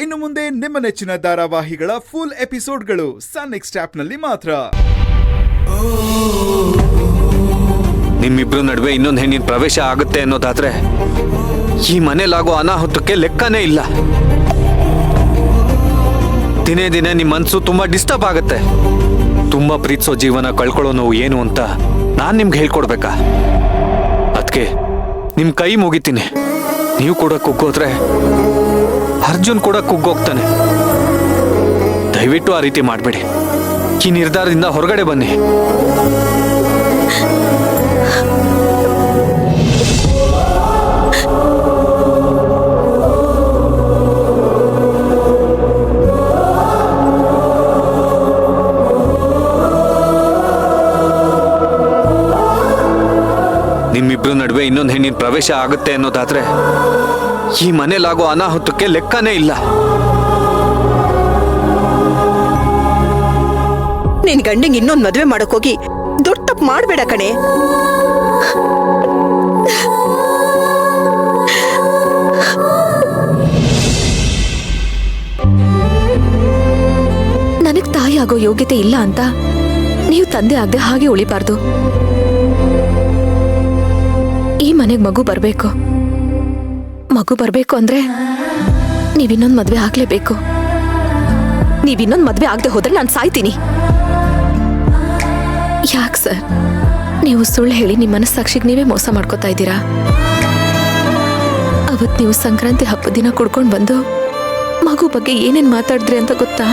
ಇನ್ನು ಮುಂದೆ ನಿಮ್ಮ ನೆಚ್ಚಿನ ಧಾರಾವಾಹಿಗಳ ಫುಲ್ ಎಪಿಸೋಡ್ಗಳು ಸನ್ ನೆಕ್ಸ್ಟ್ ಆಪ್ನಲ್ಲಿ ಮಾತ್ರ. ನಿಮ್ಮಿಬ್ರು ನಡುವೆ ಇನ್ನೊಂದು ಹೆಣ್ಣಿನ ಪ್ರವೇಶ ಆಗುತ್ತೆ ಅನ್ನೋದಾದ್ರೆ ಈ ಮನೇಲಾಗೋ ಅನಾಹುತಕ್ಕೆ ಲೆಕ್ಕನೇ ಇಲ್ಲ. ದಿನೇ ದಿನೇ ನಿಮ್ಮ ಮನಸ್ಸು ತುಂಬಾ ಡಿಸ್ಟರ್ಬ್ ಆಗುತ್ತೆ. ತುಂಬಾ ಪ್ರೀತಿಸೋ ಜೀವನ ಕಳ್ಕೊಳ್ಳೋ ನೋವು ಏನು ಅಂತ ನಾನ್ ನಿಮ್ಗೆ ಹೇಳ್ಕೊಡ್ಬೇಕಾ? ಅದಕ್ಕೆ ನಿಮ್ ಕೈ ಮುಗಿತೀನಿ. ನೀವು ಕೂಡ ಕುಗ್ಗೋದ್ರೆ ಅರ್ಜುನ್ ಕೂಡ ಕುಗ್ಗೋಗ್ತಾನೆ. ದಯವಿಟ್ಟು ಆ ರೀತಿ ಮಾಡಬೇಡಿ. ಈ ನಿರ್ಧಾರದಿಂದ ಹೊರಗಡೆ ಬನ್ನಿ. ನಿಮ್ಮಿಬ್ರು ನಡುವೆ ಇನ್ನೊಂದು ಹೆಣ್ಣಿನ ಪ್ರವೇಶ ಆಗುತ್ತೆ ಅನ್ನೋದಾದ್ರೆ ಈ ಮನೇಲಾಗೋ ಅನಾಹುತಕ್ಕೆ ಲೆಕ್ಕನೇ ಇಲ್ಲ. ನಿನ್ ಗಂಡಿಗೆ ಇನ್ನೊಂದು ಮದುವೆ ಮಾಡಕ್ ಹೋಗಿ ದೊಡ್ಡ ತಪ್ಪು ಮಾಡ್ಬೇಡ ಕಣೆ. ನನಗ್ ತಾಯಿ ಆಗೋ ಯೋಗ್ಯತೆ ಇಲ್ಲ ಅಂತ ನೀವು ತಂದೆ ಆಗದೆ ಹಾಗೆ ಉಳಿಬಾರ್ದು. ಈ ಮನೆಗ್ ಮಗು ಬರ್ಬೇಕು. ಮಗು ಬರ್ಬೇಕು ಅಂದ್ರೆ ನೀವಿನ್ನೊಂದು ಮದ್ವೆ ಆಗ್ಲೇಬೇಕು. ನೀವಿನ್ನೊಂದು ಮದ್ವೆ ಆಗದೆ ಹೋದ್ರೆ ನಾನು ಸಾಯ್ತೀನಿ. ಯಾಕೆ ಸರ್ ನೀವು ಸುಳ್ಳು ಹೇಳಿ ನಿಮ್ಮ ಮನಸ್ಸಾಕ್ಷಿಗೆ ನೀವೇ ಮೋಸ ಮಾಡ್ಕೋತಾ ಇದ್ದೀರಾ? ಅವತ್ ನೀವು ಸಂಕ್ರಾಂತಿ ಹಬ್ಬದ ದಿನ ಕುಡ್ಕೊಂಡು ಬಂದು ಮಗು ಬಗ್ಗೆ ಏನೇನ್ ಮಾತಾಡಿದ್ರಿ ಅಂತ ಗೊತ್ತಾ?